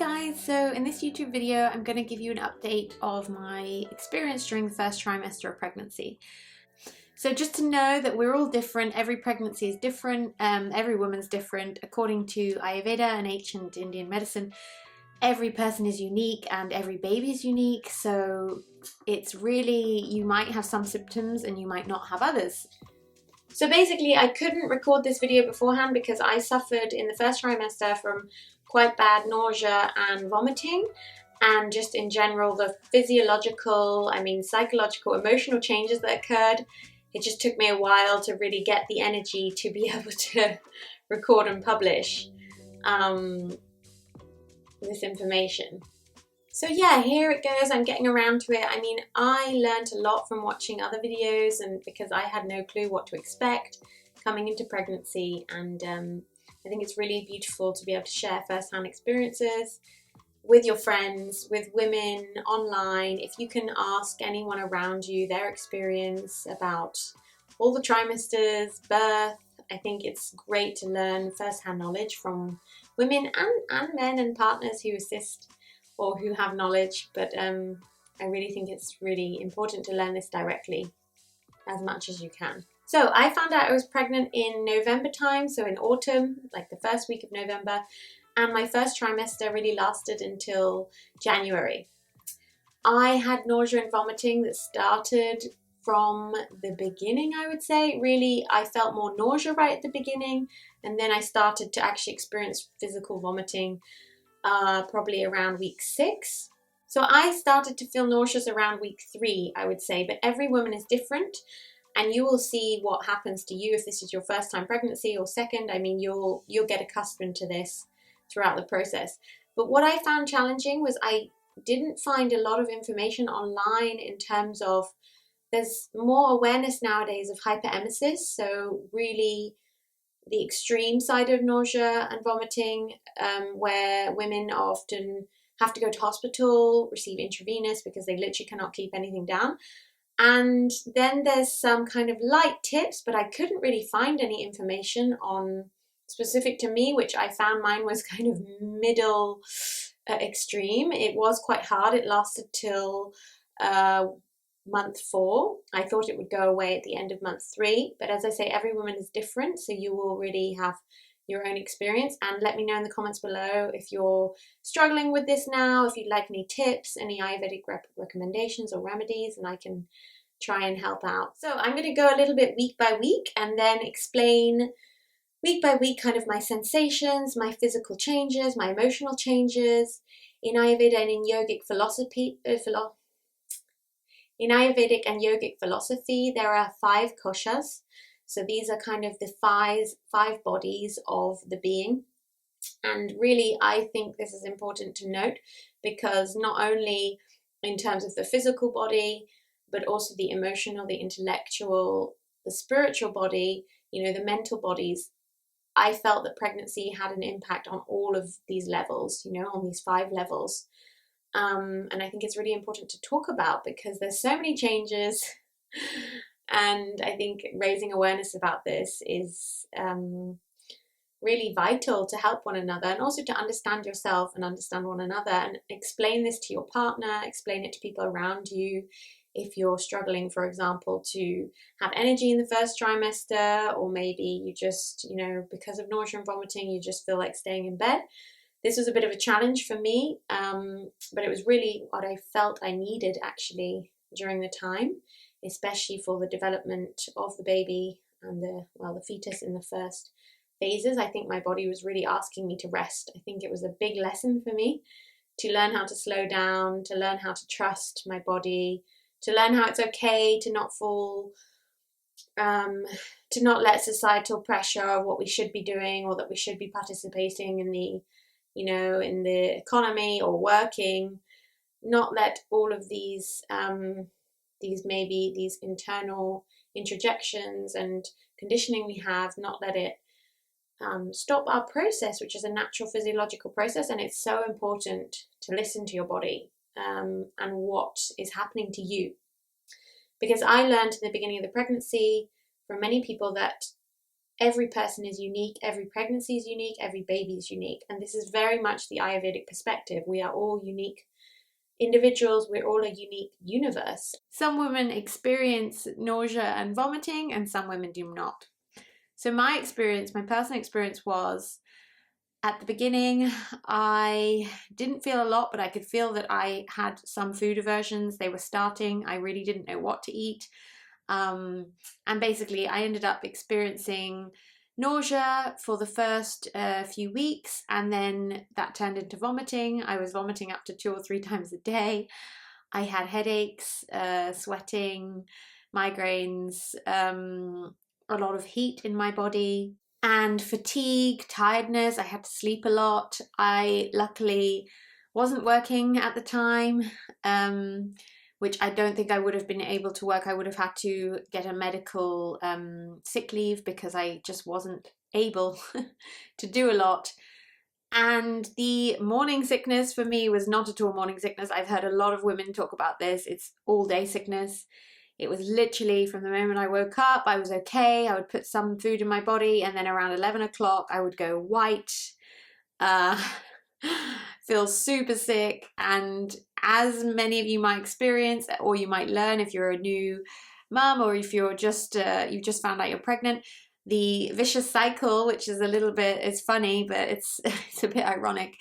guys, so in this YouTube video I'm going to give you an update of my experience during the first trimester of pregnancy. So just to know that we're all different, every pregnancy is different, every woman's different. According to Ayurveda and ancient Indian medicine, every person is unique and every baby is unique, so it's really, you might have some symptoms and you might not have others. So basically I couldn't record this video beforehand because I suffered in the first trimester from quite bad nausea and vomiting, and just in general the physiological, psychological, emotional changes that occurred. It just took me a while to really get the energy to be able to record and publish this information. So yeah, here it goes, I'm getting around to it. I learned a lot from watching other videos, and because I had no clue what to expect coming into pregnancy, and I think it's really beautiful to be able to share first-hand experiences with your friends, with women online. If you can ask anyone around you their experience about all the trimesters, birth, I think it's great to learn first-hand knowledge from women and men and partners who assist or who have knowledge, but I really think it's really important to learn this directly as much as you can. So I found out I was pregnant in November time, so in autumn, like the first week of November, and my first trimester really lasted until January. I had nausea and vomiting that started from the beginning, I would say. Really, I felt more nausea right at the beginning, and then I started to actually experience physical vomiting probably around week 6. So I started to feel nauseous around week 3, I would say, but every woman is different, and you will see what happens to you if this is your first time pregnancy or second. You'll get accustomed to this throughout the process. But what I found challenging was I didn't find a lot of information online in terms of, there's more awareness nowadays of hyperemesis, so really the extreme side of nausea and vomiting, where women often have to go to hospital, receive intravenous because they literally cannot keep anything down. And then there's some kind of light tips, but I couldn't really find any information on specific to me, which I found mine was kind of middle extreme. It was quite hard. It lasted till month 4. I thought it would go away at the end of month 3, but as I say, every woman is different, so you will really have your own experience. And let me know in the comments below if you're struggling with this now, if you'd like any tips, any Ayurvedic recommendations or remedies, and I can try and help out. So I'm going to go a little bit week by week and then explain week by week kind of my sensations, my physical changes, my emotional changes. In Ayurveda and in yogic philosophy, in Ayurvedic and yogic philosophy, there are 5 koshas. So these are kind of the five bodies of the being. And really, I think this is important to note, because not only in terms of the physical body, but also the emotional, the intellectual, the spiritual body, the mental bodies. I felt that pregnancy had an impact on all of these levels, on these 5 levels. And I think it's really important to talk about because there's so many changes, and I think raising awareness about this is really vital to help one another, and also to understand yourself and understand one another, and explain this to your partner, explain it to people around you. If you're struggling, for example, to have energy in the first trimester, or maybe you just, because of nausea and vomiting, you just feel like staying in bed. This was a bit of a challenge for me, but it was really what I felt I needed actually during the time, especially for the development of the baby and the fetus in the first phases. I think my body was really asking me to rest. I think it was a big lesson for me to learn how to slow down, to learn how to trust my body, to learn how it's okay to not fall, to not let societal pressure of what we should be doing, or that we should be participating in the in the economy or working, not let all of these internal introjections and conditioning we have, not let it stop our process, which is a natural physiological process. And it's so important to listen to your body and what is happening to you, because I learned in the beginning of the pregnancy from many people that every person is unique, every pregnancy is unique, every baby is unique. And this is very much the Ayurvedic perspective. We are all unique individuals, we're all a unique universe. Some women experience nausea and vomiting, and some women do not. So my experience, my personal experience was, at the beginning, I didn't feel a lot, but I could feel that I had some food aversions. They were starting. I really didn't know what to eat. And basically, I ended up experiencing nausea for the first few weeks, and then that turned into vomiting. I was vomiting up to 2 or 3 times a day. I had headaches, sweating, migraines, a lot of heat in my body, and fatigue, tiredness. I had to sleep a lot. I luckily wasn't working at the time, which I don't think I would have been able to work. I would have had to get a medical sick leave because I just wasn't able to do a lot. And the morning sickness for me was not at all morning sickness. I've heard a lot of women talk about this. It's all day sickness. It was literally from the moment I woke up, I was okay. I would put some food in my body, and then around 11 o'clock, I would go white, feel super sick. And as many of you might experience, or you might learn if you're a new mum, or if you're just, you've just found out you're pregnant, the vicious cycle, which is a little bit, it's funny, but it's a bit ironic,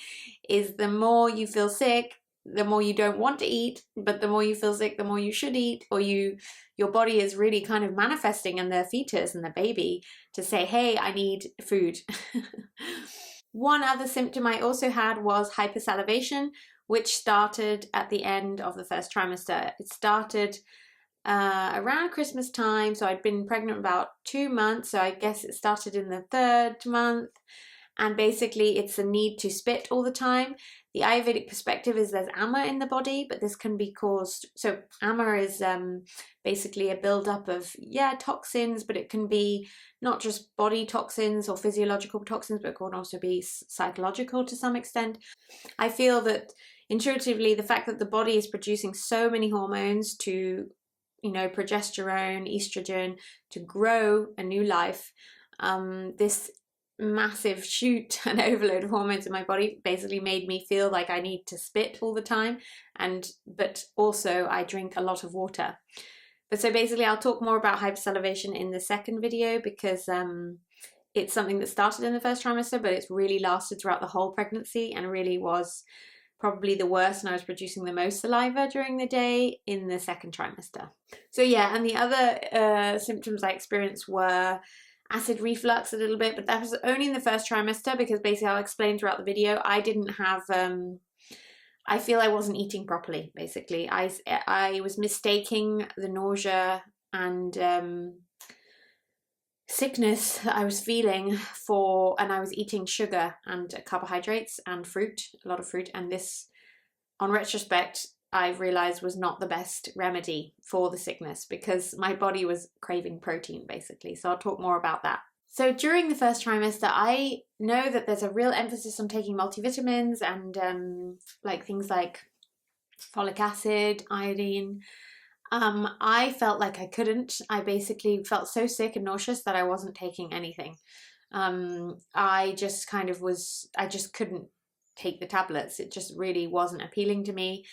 is the more you feel sick, the more you don't want to eat, but the more you feel sick, the more you should eat, or your body is really kind of manifesting in the fetus and the baby to say, hey, I need food. One other symptom I also had was hyper-salivation, which started at the end of the first trimester. It started around Christmas time, so I'd been pregnant about 2 months, so I guess it started in the 3rd month. And basically it's a need to spit all the time. The Ayurvedic perspective is there's ama in the body, but this can be caused, so ama is basically a buildup of, toxins, but it can be not just body toxins or physiological toxins, but it can also be psychological to some extent. I feel that intuitively the fact that the body is producing so many hormones to, progesterone, estrogen, to grow a new life, this massive shoot and overload of hormones in my body basically made me feel like I need to spit all the time, but also I drink a lot of water. But so basically I'll talk more about hypersalivation in the second video, because it's something that started in the first trimester, but it's really lasted throughout the whole pregnancy and really was probably the worst, and I was producing the most saliva during the day in the second trimester. So yeah, and the other symptoms I experienced were acid reflux a little bit, but that was only in the first trimester, because basically I'll explain throughout the video, I didn't have, I feel I wasn't eating properly, basically. I was mistaking the nausea and sickness that I was feeling and I was eating sugar and carbohydrates and fruit, a lot of fruit, and this, on retrospect, I've realized was not the best remedy for the sickness, because my body was craving protein basically. So I'll talk more about that. So during the first trimester, I know that there's a real emphasis on taking multivitamins and like things like folic acid, iodine. I felt like I couldn't. I basically felt so sick and nauseous that I wasn't taking anything. I just couldn't take the tablets. It just really wasn't appealing to me.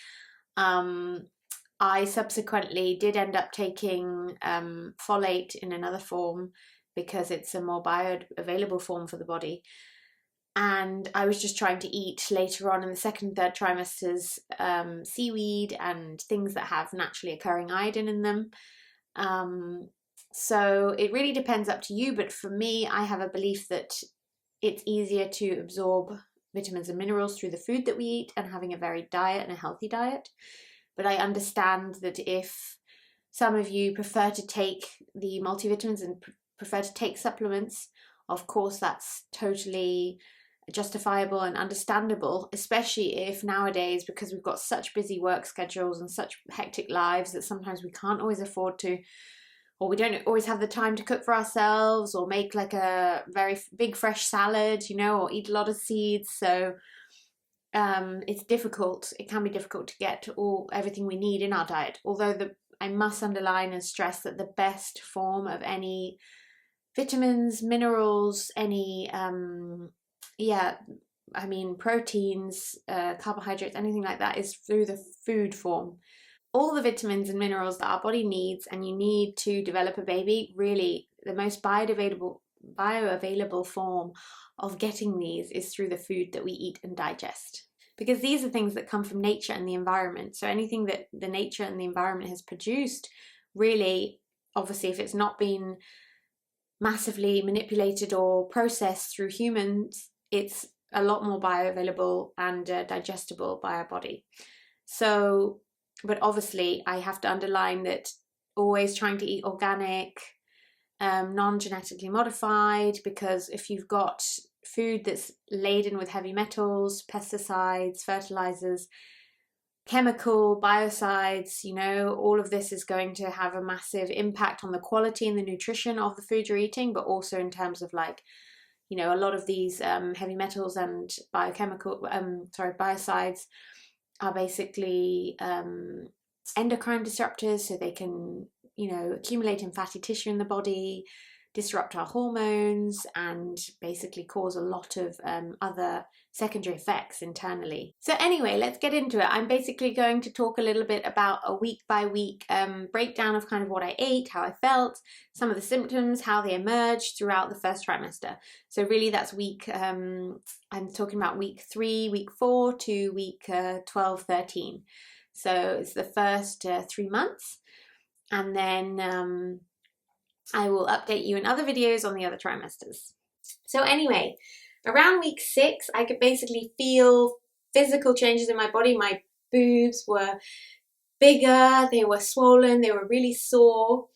I subsequently did end up taking folate in another form, because it's a more bioavailable form for the body. And I was just trying to eat later on in the second and third trimesters seaweed and things that have naturally occurring iodine in them. So it really depends, up to you, but for me, I have a belief that it's easier to absorb vitamins and minerals through the food that we eat and having a varied diet and a healthy diet. But I understand that if some of you prefer to take the multivitamins and prefer to take supplements, of course that's totally justifiable and understandable, especially if nowadays, because we've got such busy work schedules and such hectic lives, that sometimes we can't always afford to, or we don't always have the time to cook for ourselves or make like a very big fresh salad, or eat a lot of seeds. So it's difficult. It can be difficult to get everything we need in our diet. Although I must underline and stress that the best form of any vitamins, minerals, any proteins, carbohydrates, anything like that is through the food form. All the vitamins and minerals that our body needs and you need to develop a baby, really the most bioavailable form of getting these is through the food that we eat and digest. Because these are things that come from nature and the environment. So anything that the nature and the environment has produced, really, obviously, if it's not been massively manipulated or processed through humans, it's a lot more bioavailable and digestible by our body. So, but obviously I have to underline that always trying to eat organic, non-genetically modified, because if you've got food that's laden with heavy metals, pesticides, fertilizers, chemical, biocides, all of this is going to have a massive impact on the quality and the nutrition of the food you're eating, but also in terms of a lot of these heavy metals and biocides are basically endocrine disruptors, so they can, accumulate in fatty tissue in the body, disrupt our hormones, and basically cause a lot of other secondary effects internally. So anyway, let's get into it. I'm basically going to talk a little bit about a week by week breakdown of kind of what I ate, how I felt, some of the symptoms, how they emerged throughout the first trimester. So really that's I'm talking about week 3, week 4 to week 12, 13. So it's the first 3 months. And then I will update you in other videos on the other trimesters. So anyway, around week 6, I could basically feel physical changes in my body. My boobs were bigger, they were swollen, they were really sore.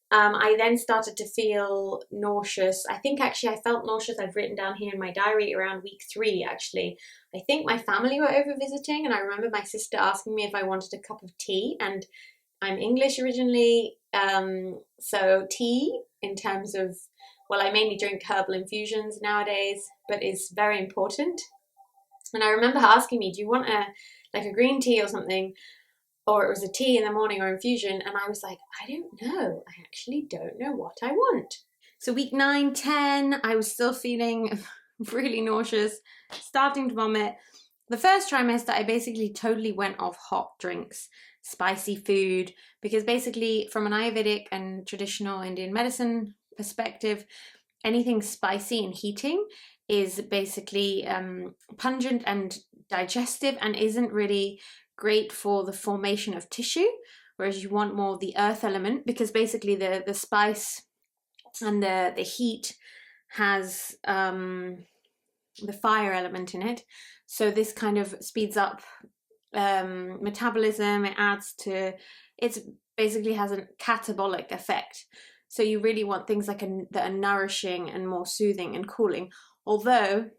I then started to feel nauseous. I think actually I felt nauseous, I've written down here in my diary, around week 3 actually. I think my family were over visiting, and I remember my sister asking me if I wanted a cup of tea, and I'm English originally, so tea in terms of, well, I mainly drink herbal infusions nowadays, but it's very important. And I remember her asking me, do you want a green tea or something? Or it was a tea in the morning or infusion. And I was like, I don't know. I actually don't know what I want. So week 9, 10, I was still feeling really nauseous, starting to vomit. The first trimester, I basically totally went off hot drinks, spicy food, because basically from an Ayurvedic and traditional Indian medicine perspective, anything spicy and heating is basically pungent and digestive and isn't really great for the formation of tissue, whereas you want more the earth element, because basically the spice and the heat has the fire element in it. So this kind of speeds up metabolism. It basically has a catabolic effect. So you really want things like that are nourishing and more soothing and cooling. Although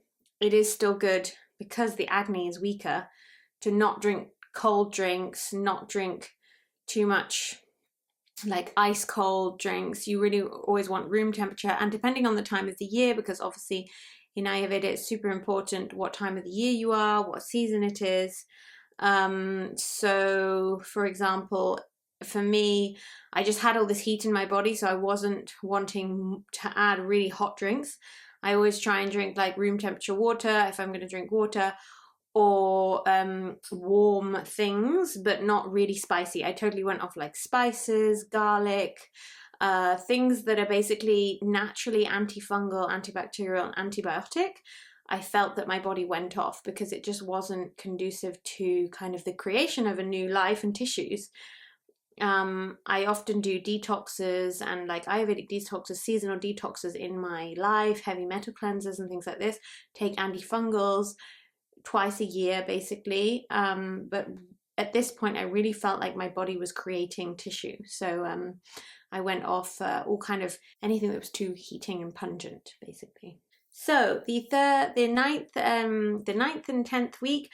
it is still good, because the Agni is weaker, to not drink cold drinks, not drink too much like ice cold drinks. You really always want room temperature, and depending on the time of the year, because obviously in Ayurveda it's super important what time of the year you are, what season it is. So for example, for me, I just had all this heat in my body, so I wasn't wanting to add really hot drinks. I always try and drink like room temperature water if I'm going to drink water, or warm things, but not really spicy. I totally went off like spices, garlic, things that are basically naturally antifungal, antibacterial, and antibiotic. I felt that my body went off because it just wasn't conducive to kind of the creation of a new life and tissues. I often do detoxes and like Ayurvedic detoxes, seasonal detoxes in my life, heavy metal cleansers and things like this, take antifungals twice a year basically. But at this point I really felt like my body was creating tissue. So I went off all kind of anything that was too heating and pungent basically. So the ninth and 10th week,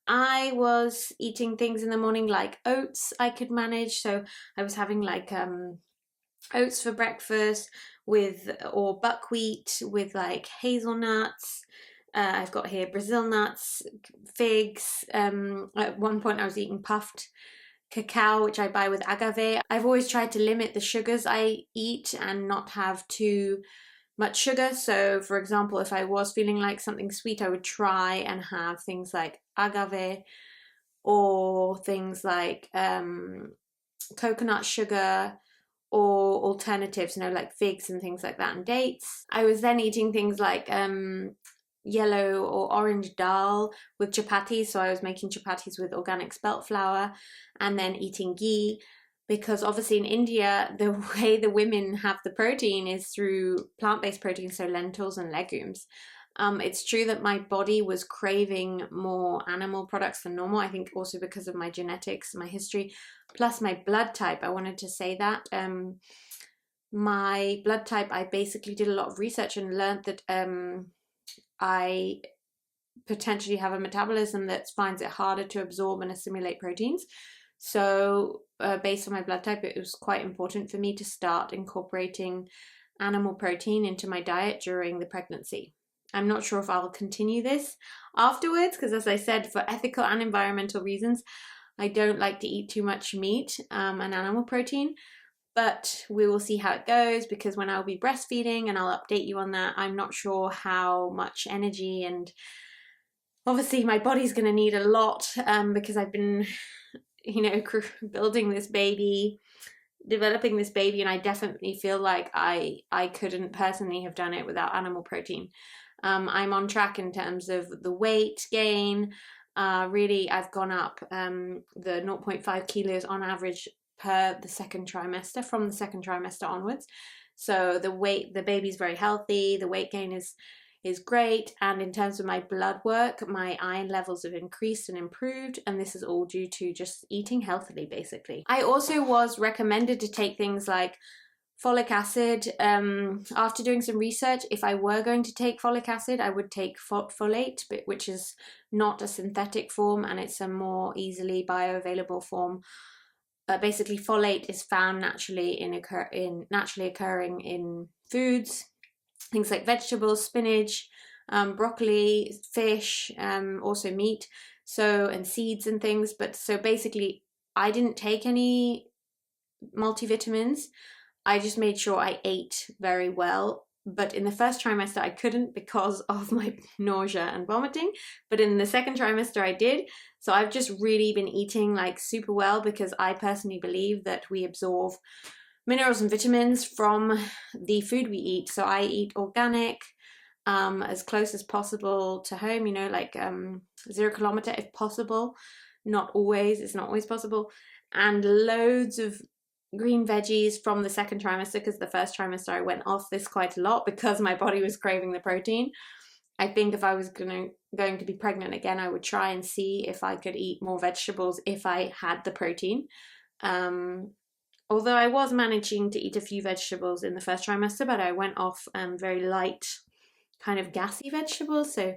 I was eating things in the morning like oats I could manage. So I was having like oats for breakfast or buckwheat with like hazelnuts. I've got here Brazil nuts, figs. At one point I was eating puffed cacao, which I buy with agave. I've always tried to limit the sugars I eat and not have too much sugar. So for example, if I was feeling like something sweet, I would try and have things like agave or things like coconut sugar, or alternatives, like figs and things like that, and dates. I was then eating things like yellow or orange dal with chapatis, so I was making chapatis with organic spelt flour, and then eating ghee, because obviously in India the way the women have the protein is through plant-based protein, so lentils and legumes. It's true that my body was craving more animal products than normal. I think also because of my genetics, my history, plus my blood type. I wanted to say that. My blood type, I basically did a lot of research and learned that I potentially have a metabolism that finds it harder to absorb and assimilate proteins. So based on my blood type, it was quite important for me to start incorporating animal protein into my diet during the pregnancy. I'm not sure if I'll continue this afterwards, because as I said, for ethical and environmental reasons, I don't like to eat too much meat and animal protein, but we will see how it goes, because when I'll be breastfeeding, and I'll update you on that, I'm not sure how much energy, and obviously my body's going to need a lot because I've been, building this baby, developing this baby, and I definitely feel like I couldn't personally have done it without animal protein. I'm on track in terms of the weight gain. Really, I've gone up the 0.5 kilos on average per the second trimester, from the second trimester onwards. So the baby's very healthy. The weight gain is great, and in terms of my blood work, my iron levels have increased and improved, and this is all due to just eating healthily, basically. I also was recommended to take things like folic acid. After doing some research, if I were going to take folic acid, I would take folate, which is not a synthetic form, and it's a more easily bioavailable form. Basically, folate is found naturally naturally occurring in foods, things like vegetables, spinach, broccoli, fish, also meat, and seeds and things. But so basically, I didn't take any multivitamins. I just made sure I ate very well. But in the first trimester, I couldn't because of my nausea and vomiting. But in the second trimester, I did. So I've just really been eating like super well, because I personally believe that we absorb minerals and vitamins from the food we eat. So I eat organic, as close as possible to home, 0 kilometer if possible. Not always, it's not always possible. And loads of green veggies from the second trimester, because the first trimester I went off this quite a lot because my body was craving the protein. I think if I was going to be pregnant again, I would try and see if I could eat more vegetables if I had the protein. Although I was managing to eat a few vegetables in the first trimester, but I went off very light, kind of gassy vegetables. So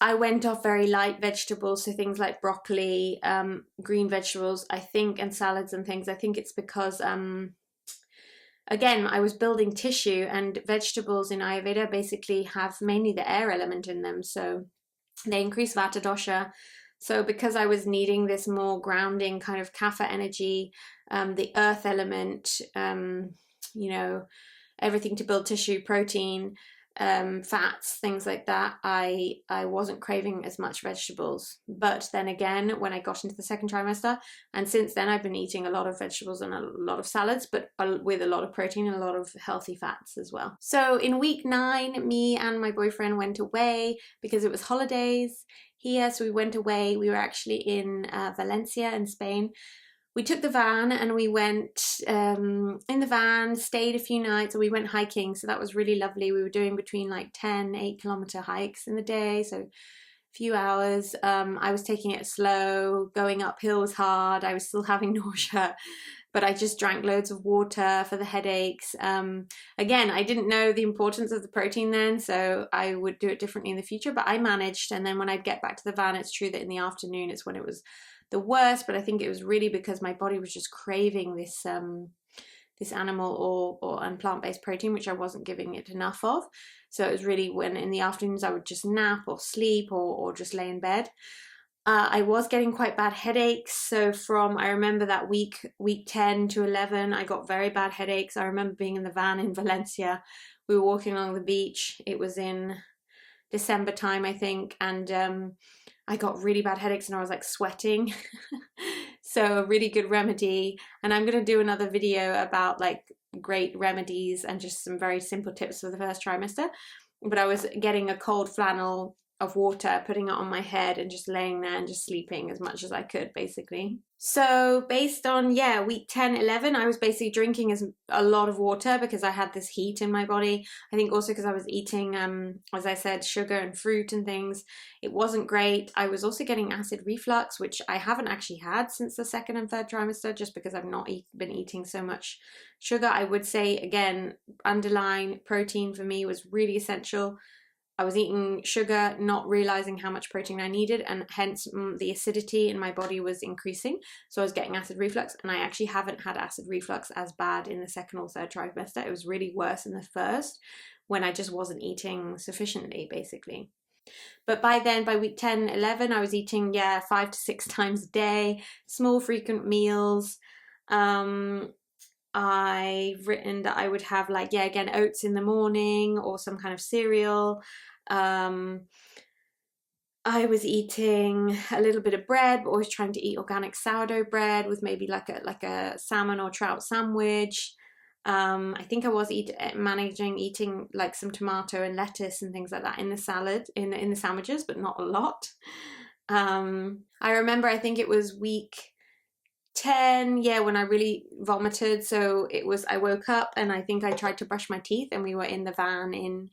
I went off very light vegetables, so things like broccoli, green vegetables, I think, and salads and things. I think it's because, again, I was building tissue, and vegetables in Ayurveda basically have mainly the air element in them. So they increase Vata dosha. So because I was needing this more grounding kind of kapha energy, the earth element, everything to build tissue, protein, fats, things like that, I wasn't craving as much vegetables. But then again, when I got into the second trimester, and since then, I've been eating a lot of vegetables and a lot of salads, but with a lot of protein and a lot of healthy fats as well. So in week 9, me and my boyfriend went away because it was holidays here. So we went away. We were actually in Valencia in Spain. We took the van and we went in the van, stayed a few nights, and we went hiking. So that was really lovely. We were doing between like 10, 8 kilometer hikes in the day. So a few hours. I was taking it slow. Going uphill was hard. I was still having nausea, but I just drank loads of water for the headaches. Again, I didn't know the importance of the protein then, so I would do it differently in the future, but I managed. And then when I'd get back to the van, it's true that in the afternoon it's when it was the worst, but I think it was really because my body was just craving this this animal or plant-based protein, which I wasn't giving it enough of. So it was really when in the afternoons I would just nap or sleep or just lay in bed. I was getting quite bad headaches. So from, I remember that week 10 to 11, I got very bad headaches. I remember being in the van in Valencia. We were walking along the beach. It was in December time, I think. And I got really bad headaches and I was like sweating. So a really good remedy. And I'm going to do another video about like great remedies and just some very simple tips for the first trimester. But I was getting a cold flannel of water, putting it on my head and just laying there and just sleeping as much as I could, basically. So based on, yeah, week 10, 11, I was basically drinking a lot of water because I had this heat in my body. I think also because I was eating, as I said, sugar and fruit and things. It wasn't great. I was also getting acid reflux, which I haven't actually had since the second and third trimester, just because I've not been eating so much sugar. I would say, again, underline protein for me was really essential. I was eating sugar, not realizing how much protein I needed, and hence the acidity in my body was increasing. So I was getting acid reflux, and I actually haven't had acid reflux as bad in the second or third trimester. It was really worse in the first when I just wasn't eating sufficiently, basically. But by then, by week 10, 11, I was eating, 5 to 6 times a day, small frequent meals. I've written that I would have like, again, oats in the morning or some kind of cereal. I was eating a little bit of bread, but always trying to eat organic sourdough bread with maybe like a salmon or trout sandwich. I think I was managing eating like some tomato and lettuce and things like that in the salad, in the sandwiches, but not a lot. I remember, I think it was week 10, when I really vomited. So it was, I woke up and I think I tried to brush my teeth, and we were in the van in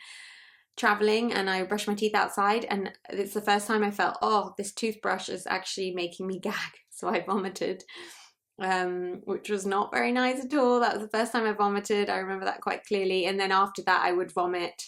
traveling, and I brushed my teeth outside, and it's the first time I felt, oh, this toothbrush is actually making me gag. So I vomited, which was not very nice at all. That was the first time I vomited. I remember that quite clearly. And then after that, I would vomit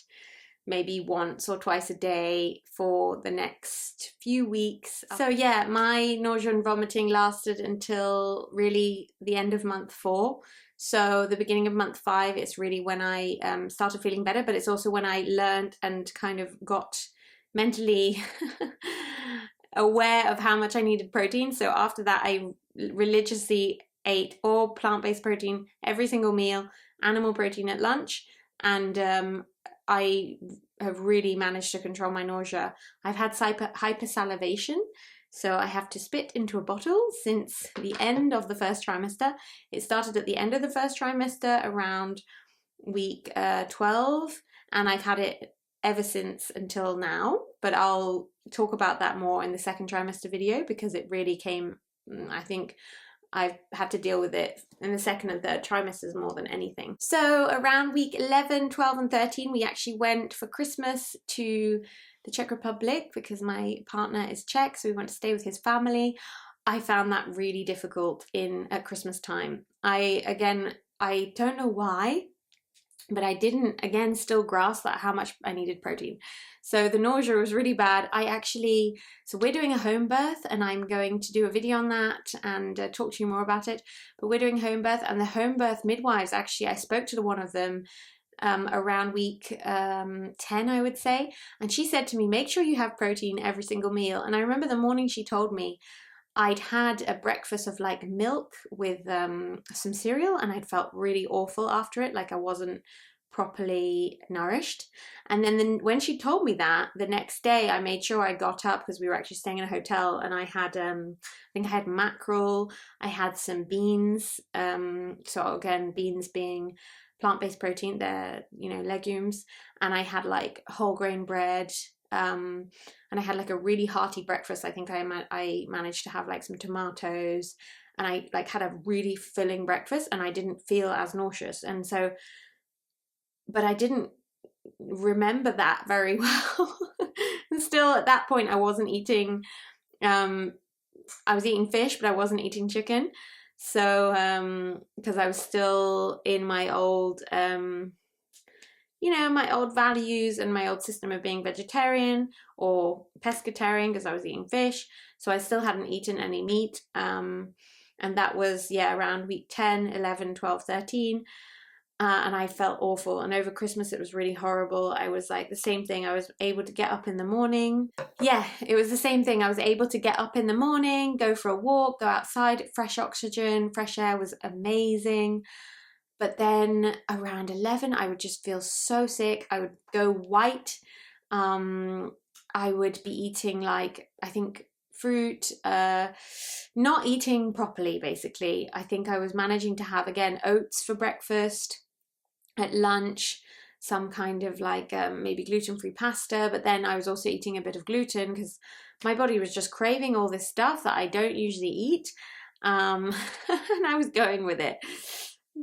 maybe once or twice a day for the next few weeks. So yeah, my nausea and vomiting lasted until really the end of month 4. So the beginning of month 5, it's really when I started feeling better, but it's also when I learned and kind of got mentally aware of how much I needed protein. So after that, I religiously ate all plant-based protein every single meal, animal protein at lunch, and I have really managed to control my nausea. I've had hyper-salivation, so I have to spit into a bottle since the end of the first trimester. It started at the end of the first trimester around week 12, and I've had it ever since until now, but I'll talk about that more in the second trimester video because it really came, I think, I've had to deal with it in the second and third trimesters more than anything. So around week 11, 12 and 13, we actually went for Christmas to the Czech Republic because my partner is Czech, so we went to stay with his family. I found that really difficult at Christmas time. I don't know why, but I didn't, again, still grasp that how much I needed protein. So the nausea was really bad. So we're doing a home birth, and I'm going to do a video on that and talk to you more about it. But we're doing home birth, and the home birth midwives, actually, I spoke to one of them around week 10, I would say. And she said to me, make sure you have protein every single meal. And I remember the morning she told me, I'd had a breakfast of like milk with some cereal, and I'd felt really awful after it, like I wasn't properly nourished. And then when she told me that, the next day I made sure I got up because we were actually staying in a hotel, and I had I think I had mackerel, I had some beans, so again, beans being plant-based protein, they're, legumes, and I had like whole grain bread, and I had like a really hearty breakfast. I think I managed to have like some tomatoes, and I like had a really filling breakfast, and I didn't feel as nauseous. And so, but I didn't remember that very well. And still at that point I wasn't eating, I was eating fish, but I wasn't eating chicken. So, because I was still in my old, my old values and my old system of being vegetarian or pescatarian because I was eating fish. So I still hadn't eaten any meat. And that was, around week 10, 11, 12, 13. and I felt awful. And over Christmas, it was really horrible. I was like the same thing. I was able to get up in the morning. Yeah, it was the same thing. I was able to get up in the morning, go for a walk, go outside, fresh oxygen, fresh air was amazing. But then around 11, I would just feel so sick. I would go white. I would be eating like, I think, fruit, not eating properly, basically. I think I was managing to have, again, oats for breakfast, at lunch, some kind of like maybe gluten-free pasta, but then I was also eating a bit of gluten because my body was just craving all this stuff that I don't usually eat, and I was going with it.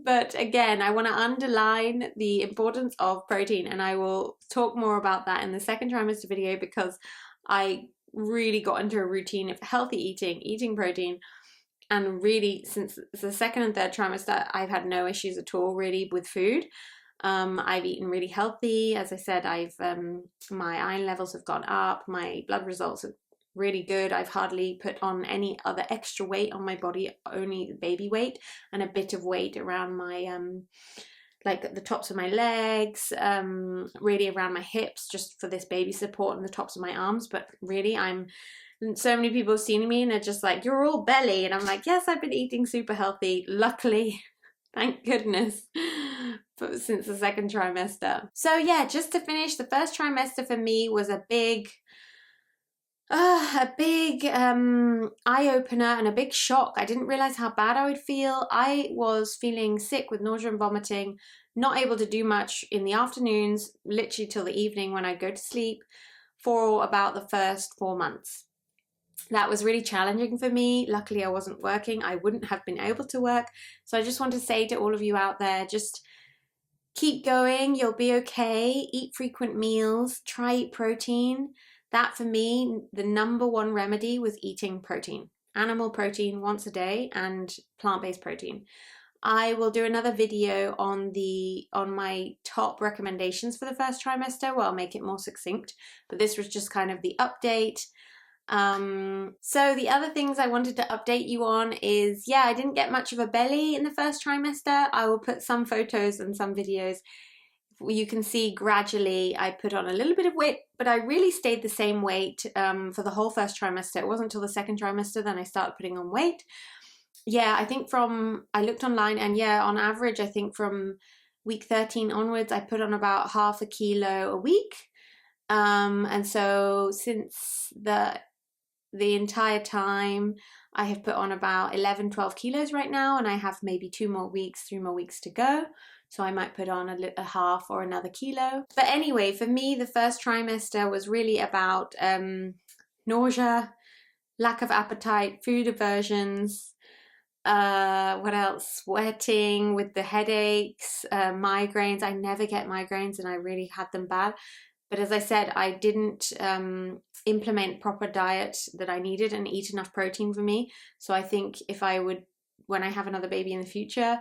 But again, I want to underline the importance of protein, and I will talk more about that in the second trimester video, because I really got into a routine of healthy eating, eating protein, and really since the second and third trimester, I've had no issues at all really with food. I've eaten really healthy. As I said, my iron levels have gone up, my blood results are really good. I've hardly put on any other extra weight on my body, only baby weight and a bit of weight around my like the tops of my legs, really around my hips, just for this baby support, and the tops of my arms. But really, so many people have seen me and they're just like, you're all belly, and I'm like, yes, I've been eating super healthy, luckily, thank goodness, but since the second trimester. So yeah, just to finish, the first trimester for me was a big eye-opener and a big shock. I didn't realize how bad I would feel. I was feeling sick with nausea and vomiting, not able to do much in the afternoons, literally till the evening when I'd go to sleep, for about the first 4 months. That was really challenging for me. Luckily, I wasn't working. I wouldn't have been able to work. So I just want to say to all of you out there, just keep going. You'll be okay. Eat frequent meals. Try eat protein. That for me, the #1 remedy was eating protein. Animal protein once a day and plant-based protein. I will do another video on my top recommendations for the first trimester where I'll make it more succinct. But this was just kind of the update. So the other things I wanted to update you on is, yeah, I didn't get much of a belly in the first trimester. I will put some photos and some videos. You can see gradually I put on a little bit of weight, but I really stayed the same weight for the whole first trimester. It wasn't until the second trimester then I started putting on weight. Yeah, I think I looked online, and yeah, on average, I think from week 13 onwards, I put on about ½ kilo a week. And so since the entire time, I have put on about 11-12 kilos right now, and I have maybe 3 more weeks to go. So I might put on a half or another kilo. But anyway, for me, the first trimester was really about nausea, lack of appetite, food aversions, what else? Sweating with the headaches, migraines. I never get migraines, and I really had them bad. But as I said, I didn't implement proper diet that I needed and eat enough protein for me. So I think when I have another baby in the future,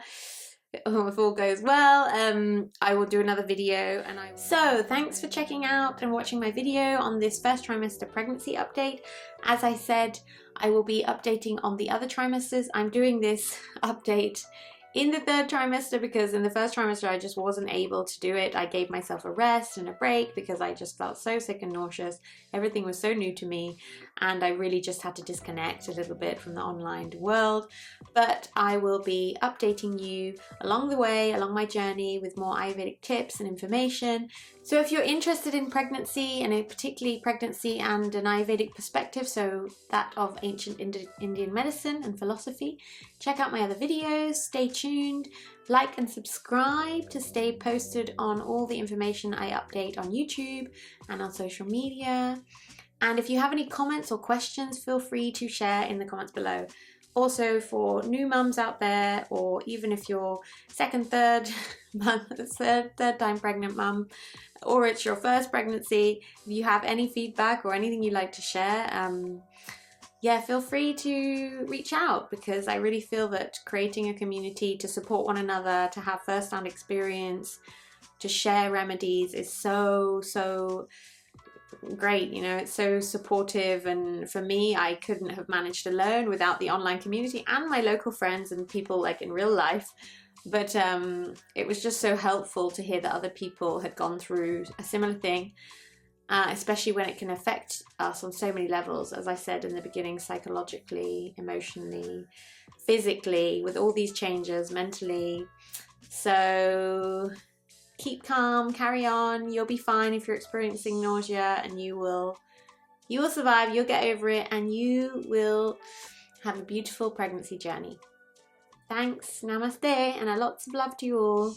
if all goes well, I will do another video. So thanks for checking out and watching my video on this first trimester pregnancy update. As I said, I will be updating on the other trimesters. I'm doing this update in the third trimester because in the first trimester I just wasn't able to do it. I gave myself a rest and a break because I just felt so sick and nauseous. Everything was so new to me, and I really just had to disconnect a little bit from the online world. But I will be updating you along the way, along my journey, with more Ayurvedic tips and information. So if you're interested in pregnancy, and particularly pregnancy and an Ayurvedic perspective, so that of ancient Indian medicine and philosophy, check out my other videos. Stay tuned, like and subscribe to stay posted on all the information I update on YouTube and on social media. And if you have any comments or questions, feel free to share in the comments below. Also, for new mums out there, or even if you're second, third time pregnant mum, or it's your first pregnancy, if you have any feedback or anything you'd like to share, yeah, feel free to reach out, because I really feel that creating a community to support one another, to have first-hand experience, to share remedies is so great. You know, it's so supportive, and for me, I couldn't have managed alone without the online community and my local friends and people like in real life. But it was just so helpful to hear that other people had gone through a similar thing, especially when it can affect us on so many levels, as I said in the beginning, psychologically, emotionally, physically, with all these changes, mentally. So keep calm, carry on, you'll be fine if you're experiencing nausea, and you will survive, you'll get over it, and you will have a beautiful pregnancy journey. Thanks, namaste, and lots of love to you all.